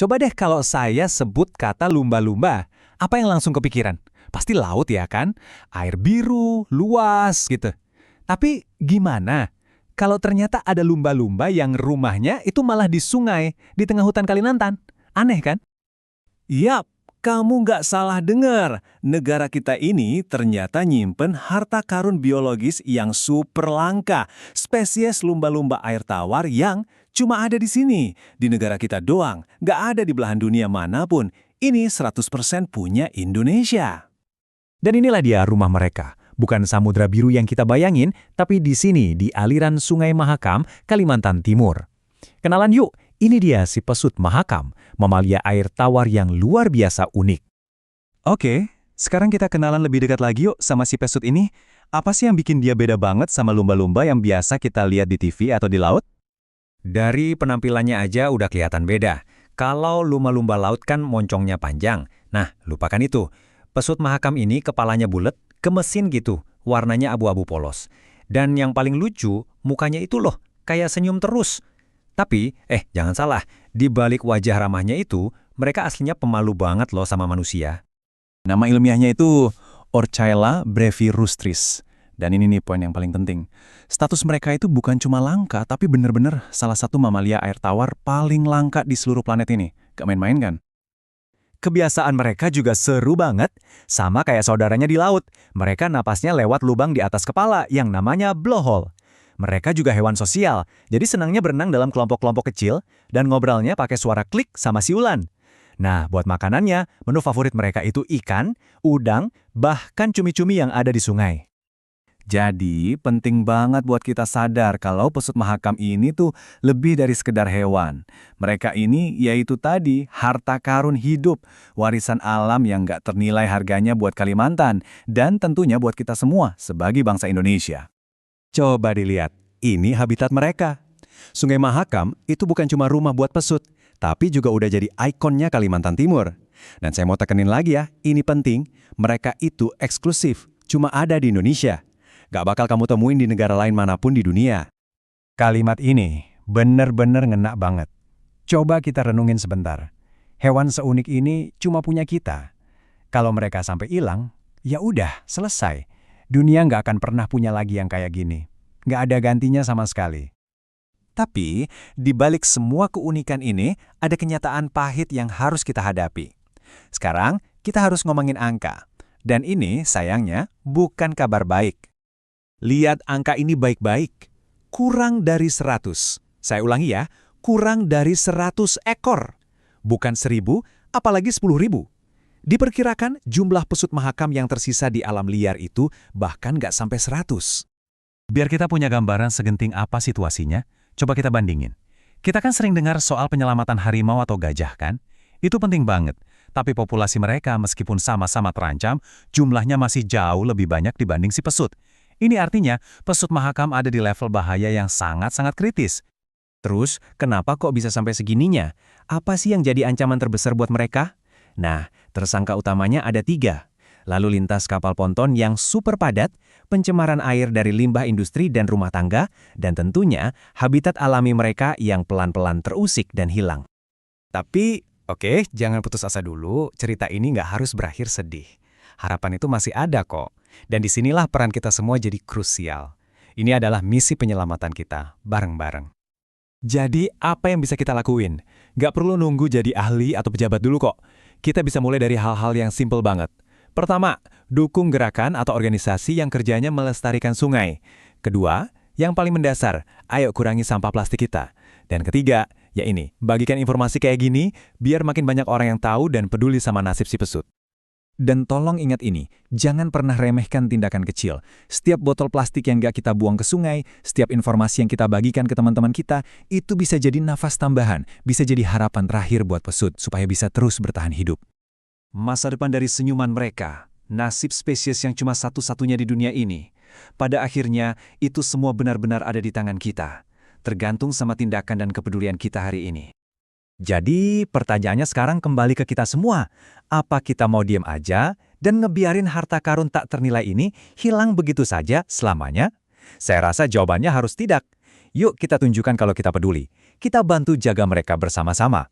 Coba deh kalau saya sebut kata lumba-lumba, apa yang langsung kepikiran? Pasti laut ya kan? Air biru, luas gitu. Tapi gimana kalau ternyata ada lumba-lumba yang rumahnya itu malah di sungai, di tengah hutan Kalimantan? Aneh kan? Yap, kamu nggak salah dengar. Negara kita ini ternyata nyimpen harta karun biologis yang super langka. Spesies lumba-lumba air tawar yang cuma ada di sini. Di negara kita doang, nggak ada di belahan dunia manapun. Ini 100% punya Indonesia. Dan inilah dia rumah mereka. Bukan Samudra Biru yang kita bayangin, tapi di sini, di aliran Sungai Mahakam, Kalimantan Timur. Kenalan yuk, ini dia si pesut Mahakam, mamalia air tawar yang luar biasa unik. Oke, sekarang kita kenalan lebih dekat lagi yuk sama si pesut ini. Apa sih yang bikin dia beda banget sama lumba-lumba yang biasa kita lihat di TV atau di laut? Dari penampilannya aja udah kelihatan beda. Kalau lumba-lumba laut kan moncongnya panjang. Nah, lupakan itu. Pesut Mahakam ini kepalanya bulet, gemesin gitu, warnanya abu-abu polos. Dan yang paling lucu, mukanya itu loh, kayak senyum terus. Tapi, jangan salah, di balik wajah ramahnya itu, mereka aslinya pemalu banget loh sama manusia. Nama ilmiahnya itu Orchaela brevirustris. Dan ini nih poin yang paling penting. Status mereka itu bukan cuma langka, tapi bener-bener salah satu mamalia air tawar paling langka di seluruh planet ini. Gak main-main kan? Kebiasaan mereka juga seru banget, sama kayak saudaranya di laut. Mereka napasnya lewat lubang di atas kepala yang namanya blowhole. Mereka juga hewan sosial, jadi senangnya berenang dalam kelompok-kelompok kecil dan ngobrolnya pakai suara klik sama siulan. Nah, buat makanannya, menu favorit mereka itu ikan, udang, bahkan cumi-cumi yang ada di sungai. Jadi, penting banget buat kita sadar kalau pesut Mahakam ini tuh lebih dari sekedar hewan. Mereka ini yaitu tadi harta karun hidup, warisan alam yang nggak ternilai harganya buat Kalimantan, dan tentunya buat kita semua sebagai bangsa Indonesia. Coba dilihat, ini habitat mereka. Sungai Mahakam itu bukan cuma rumah buat pesut, tapi juga udah jadi ikonnya Kalimantan Timur. Dan saya mau tekenin lagi ya, ini penting, mereka itu eksklusif, cuma ada di Indonesia. Gak bakal kamu temuin di negara lain manapun di dunia. Kalimat ini bener-bener ngena banget. Coba kita renungin sebentar. Hewan seunik ini cuma punya kita. Kalau mereka sampai hilang, ya udah, selesai. Dunia nggak akan pernah punya lagi yang kayak gini. Nggak ada gantinya sama sekali. Tapi, di balik semua keunikan ini, ada kenyataan pahit yang harus kita hadapi. Sekarang, kita harus ngomongin angka. Dan ini, sayangnya, bukan kabar baik. Lihat angka ini baik-baik. Kurang dari 100. Saya ulangi ya, kurang dari 100 ekor. Bukan 1000, apalagi 10.000. Diperkirakan jumlah pesut Mahakam yang tersisa di alam liar itu bahkan nggak sampai 100. Biar kita punya gambaran segenting apa situasinya, coba kita bandingin. Kita kan sering dengar soal penyelamatan harimau atau gajah kan? Itu penting banget. Tapi populasi mereka meskipun sama-sama terancam, jumlahnya masih jauh lebih banyak dibanding si pesut. Ini artinya pesut Mahakam ada di level bahaya yang sangat-sangat kritis. Terus, kenapa kok bisa sampai segininya? Apa sih yang jadi ancaman terbesar buat mereka? Nah, tersangka utamanya ada 3. Lalu lintas kapal ponton yang super padat, pencemaran air dari limbah industri dan rumah tangga, dan tentunya habitat alami mereka yang pelan-pelan terusik dan hilang. Tapi, oke, jangan putus asa dulu, cerita ini nggak harus berakhir sedih. Harapan itu masih ada kok. Dan disinilah peran kita semua jadi krusial. Ini adalah misi penyelamatan kita, bareng-bareng. Jadi, apa yang bisa kita lakuin? Nggak perlu nunggu jadi ahli atau pejabat dulu kok. Kita bisa mulai dari hal-hal yang simple banget. Pertama, dukung gerakan atau organisasi yang kerjanya melestarikan sungai. Kedua, yang paling mendasar, ayo kurangi sampah plastik kita. Dan ketiga, ya ini, bagikan informasi kayak gini, biar makin banyak orang yang tahu dan peduli sama nasib si pesut. Dan tolong ingat ini, jangan pernah remehkan tindakan kecil. Setiap botol plastik yang nggak kita buang ke sungai, setiap informasi yang kita bagikan ke teman-teman kita, itu bisa jadi nafas tambahan, bisa jadi harapan terakhir buat pesut supaya bisa terus bertahan hidup. Masa depan dari senyuman mereka, nasib spesies yang cuma satu-satunya di dunia ini, pada akhirnya itu semua benar-benar ada di tangan kita, tergantung sama tindakan dan kepedulian kita hari ini. Jadi, pertanyaannya sekarang kembali ke kita semua. Apa kita mau diam aja dan ngebiarin harta karun tak ternilai ini hilang begitu saja selamanya? Saya rasa jawabannya harus tidak. Yuk kita tunjukkan kalau kita peduli. Kita bantu jaga mereka bersama-sama.